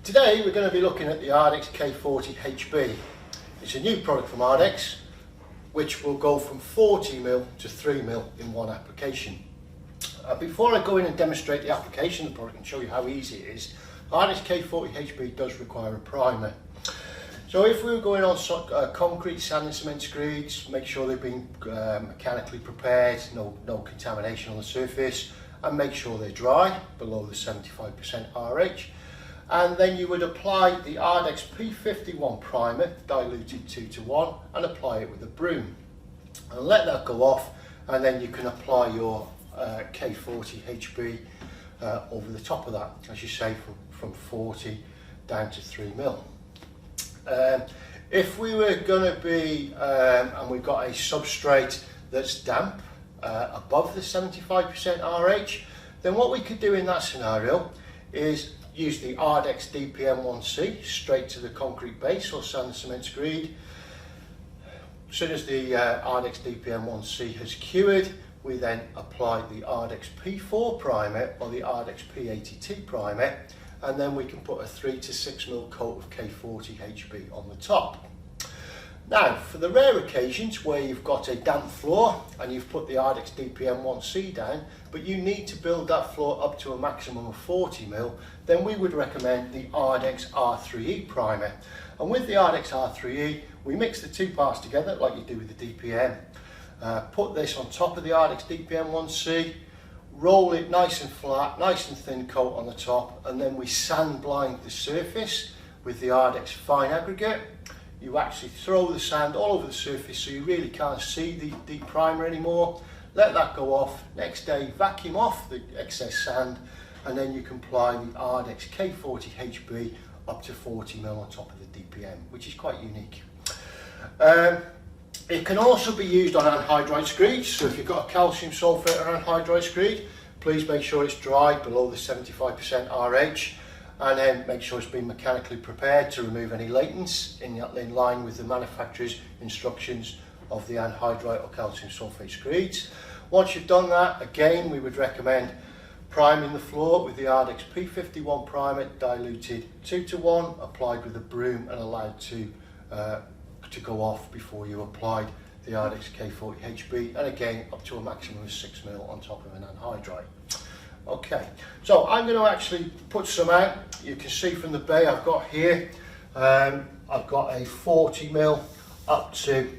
Today we're going to be looking at the ARDEX K40 HB. It's a new product from ARDEX which will go from 40mm to 3mm in one application. Before I go in and demonstrate the application of the product and show you how easy it is, ARDEX K40 HB does require a primer. So if we were going on concrete, sand and cement screeds, make sure they've been mechanically prepared, no contamination on the surface, and make sure they're dry, below the 75% RH. And then you would apply the ARDEX P51 primer, diluted 2:1, and apply it with a broom. And let that go off, and then you can apply your K40 HB over the top of that, as you say, from 40 down to 3mm. If we were going to be, and we've got a substrate that's damp, above the 75% RH, then what we could do in that scenario is use the ARDEX DPM1C straight to the concrete base or sand and cement screed. As soon as the ARDEX DPM1C has cured, we then apply the ARDEX P4 primer or the ARDEX P80T primer, and then we can put a 3 to 6mm coat of K40 HB on the top. Now, for the rare occasions where you've got a damp floor and you've put the ARDEX DPM1C down, but you need to build that floor up to a maximum of 40mm, then we would recommend the ARDEX R3E primer. And with the ARDEX R3E, we mix the two parts together like you do with the DPM. Put this on top of the ARDEX DPM1C, roll it nice and flat, nice and thin coat on the top, and then we sand blind the surface with the ARDEX fine aggregate. You actually throw the sand all over the surface so you really can't see the primer anymore. Let that go off. Next day, vacuum off the excess sand, and then you can apply the ARDEX K40 HB up to 40mm on top of the DPM, which is quite unique. It can also be used on anhydride screeds, so if you've got a calcium sulfate or anhydride screed, please make sure it's dry, below the 75% RH, and then make sure it's been mechanically prepared to remove any latents in line with the manufacturer's instructions of the anhydride or calcium sulfate screeds. Once you've done that, again, we would recommend priming the floor with the ARDEX P51 primer, diluted 2:1, applied with a broom and allowed to go off before you applied the ARDEX K40 HB, and again up to a maximum of 6mm on top of an anhydride. Okay, so I'm going to actually put some out. You can see from the bay I've got here, I've got a 40mm up to,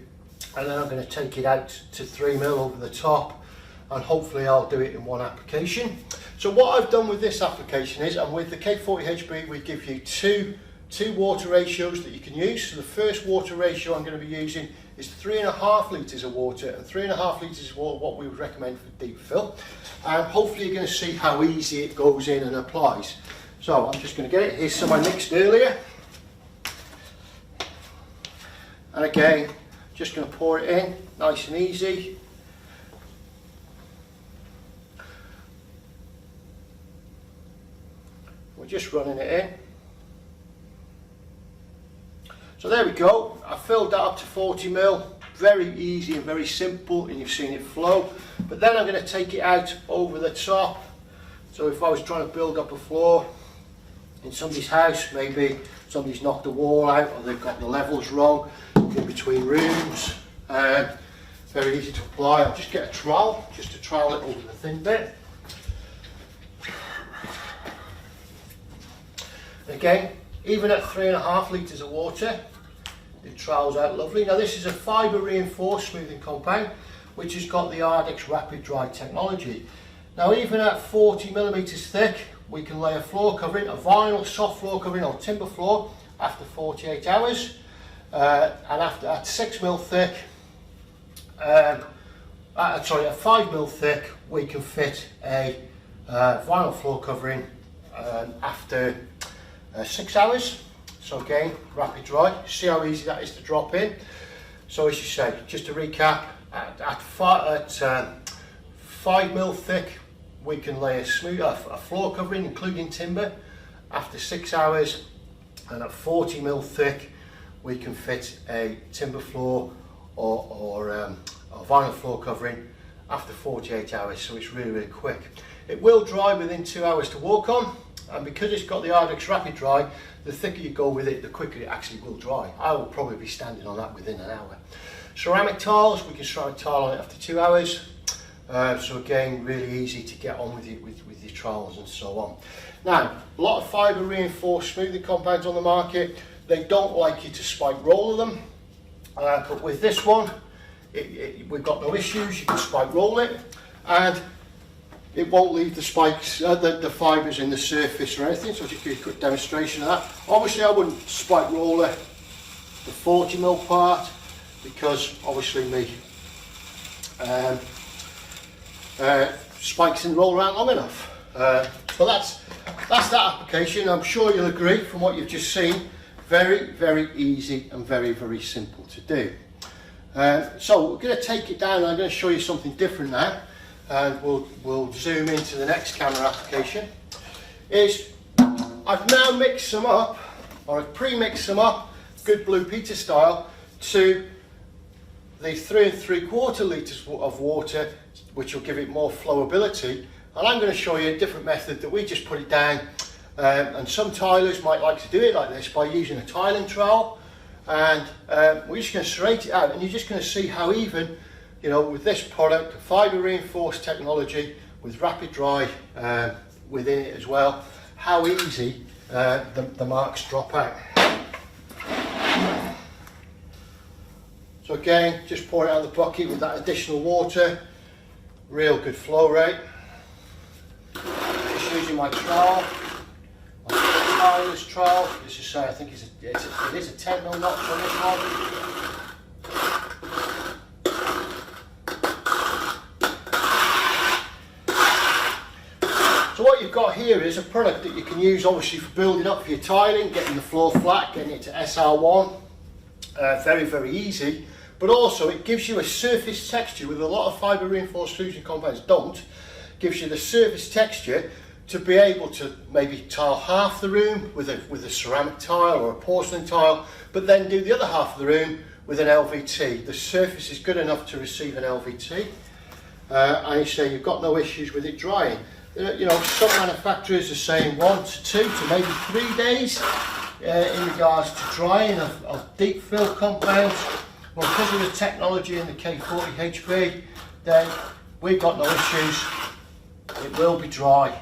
and then I'm going to take it out to 3mm over the top, and hopefully I'll do it in one application. So what I've done with this application is, and with the K40 HB, we give you two water ratios that you can use. So the first water ratio I'm going to be using is 3.5 litres of water, and 3.5 litres is what we would recommend for deep fill. And hopefully you're going to see how easy it goes in and applies. So I'm just going to get it. Here's some I mixed earlier. And again, just going to pour it in, nice and easy. We're just running it in. So there we go, I filled that up to 40mm, very easy and very simple, and you've seen it flow. But then I'm going to take it out over the top. So if I was trying to build up a floor in somebody's house, maybe somebody's knocked the wall out or they've got the levels wrong in between rooms, very easy to apply. I'll just get a trowel, just to trowel it over the thin bit. Again, even at 3.5 litres of water, it trowels out lovely. Now this is a fibre reinforced smoothing compound, which has got the ARDEX Rapid Dry technology. Now even at 40mm thick, we can lay a floor covering, a vinyl soft floor covering or timber floor, after 48 hours. And after at 6mm thick, at 5mm thick, we can fit a vinyl floor covering after 6 hours. So again, rapid dry. See how easy that is to drop in. So as you say, just to recap, at 5mm thick, we can lay a floor covering, including timber, after 6 hours, and at 40mm thick, we can fit a timber floor or a vinyl floor covering after 48 hours. So it's really, really quick. It will dry within 2 hours to walk on. and because it's got the ARDEX Rapid Dry, the thicker you go with it, the quicker it actually will dry. I will probably be standing on that within an hour. Ceramic tiles, we can ceramic tile on it after 2 hours. So again, really easy to get on with, with your trials and so on. Now, a lot of fibre reinforced smoothing compounds on the market. They don't like you to spike roller them, but with this one, we've got no issues. You can spike roll it, and it won't leave the spikes, the fibres in the surface or anything. So I'll just give you a quick demonstration of that. Obviously, I wouldn't spike roller the 40mm part, because obviously me spikes didn't roll around long enough. So that's that application. I'm sure you'll agree from what you've just seen. Very, very easy and very, very simple to do. So we're going to take it down. I'm going to show you something different now, and we'll zoom into the next camera application. I've now mixed them up, or I've pre-mixed them up, good Blue Peter style, to the 3 3/4 litres of water, which will give it more flowability. And I'm going to show you a different method that we just put it down. And some tilers might like to do it like this by using a tiling trowel, and we're just going to serrate it out, and you're just going to see how even, you know, with this product, fibre reinforced technology with rapid dry within it as well, how easy the marks drop out. So again, just pour it out of the bucket with that additional water, real good flow rate. Just using my trowel. This trowel, this is I think it is a 10mm notch on this one. So what you've got here is a product that you can use obviously for building up for your tiling, getting the floor flat, getting it to SR1, very, very easy. But also it gives you a surface texture with a lot of fibre reinforced fusion compounds don't. Gives you the surface texture to be able to maybe tile half the room with a ceramic tile or a porcelain tile, but then do the other half of the room with an LVT. The surface is good enough to receive an LVT, and you say you've got no issues with it drying. You know, some manufacturers are saying 1 to 2 to maybe 3 days in regards to drying of deep fill compounds. Well, because of the technology in the K40 HB, then we've got no issues. It will be dry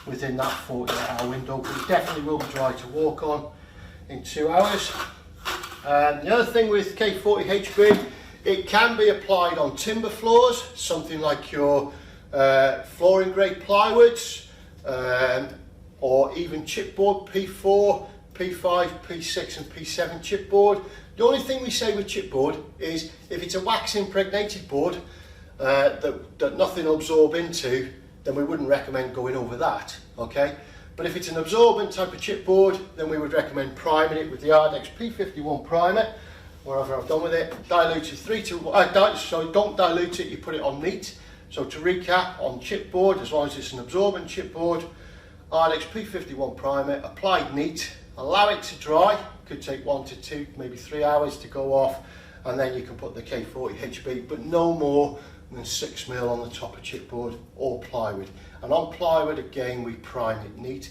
within that 48-hour window, but it definitely will be dry to walk on in 2 hours. The other thing with K40 HB, it can be applied on timber floors, something like your flooring grade plywoods, or even chipboard, P4, P5, P6 and P7 chipboard. The only thing we say with chipboard is if it's a wax impregnated board that nothing will absorb into, then we wouldn't recommend going over that, okay? But if it's an absorbent type of chipboard, then we would recommend priming it with the ARDEX P51 primer, whatever I've done with it. Diluted 3 to 1, so don't dilute it, you put it on neat. So to recap, on chipboard, as long as it's an absorbent chipboard, ARDEX P51 primer, applied neat, allow it to dry, could take 1 to 2, maybe 3 hours to go off, and then you can put the K40 HB, but no more than 6mm on the top of chipboard or plywood. And on plywood, again, we prime it neat.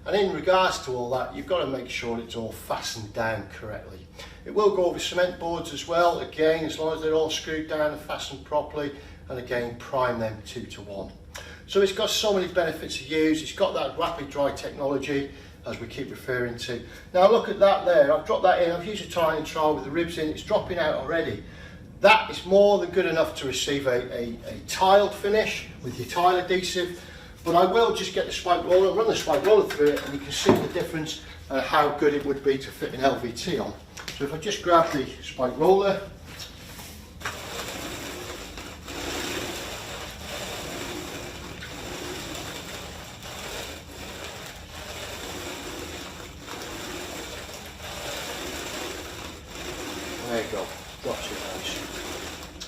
And in regards to all that, you've got to make sure it's all fastened down correctly. It will go over cement boards as well, again, as long as they're all screwed down and fastened properly, and again, prime them 2 to 1. So it's got so many benefits to use. It's got that rapid dry technology, as we keep referring to. Now look at that there, I've dropped that in, I've used a tiling trowel with the ribs in, it's dropping out already. That is more than good enough to receive a tiled finish with your tile adhesive, but I will just get the spike roller, run the spike roller through it, and you can see the difference and how good it would be to fit an LVT on. So if I just grab the spike roller, there you go, drops it nice.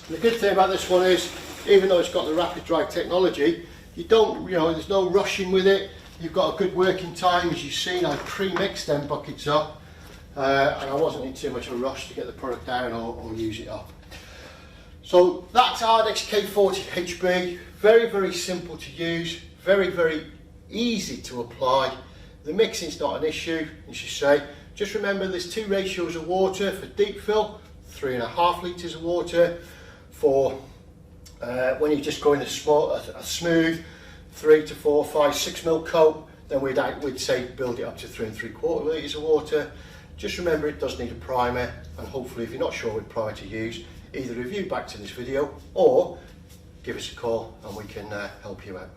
The good thing about this one is, even though it's got the rapid dry technology, you don't, there's no rushing with it. You've got a good working time. As you've seen, I pre-mixed them buckets up, and I wasn't in too much of a rush to get the product down or use it up. So that's ARDEX K40 HB. Very, very simple to use. Very, very easy to apply. The mixing's not an issue, as you say. Just remember there's 2 ratios of water for deep fill, 3.5 litres of water. For when you're just going a smooth 3 to 4, 5, 6 mil coat, then we'd say build it up to 3 3/4 litres of water. Just remember it does need a primer, and hopefully if you're not sure what primer to use, either review back to this video or give us a call and we can help you out.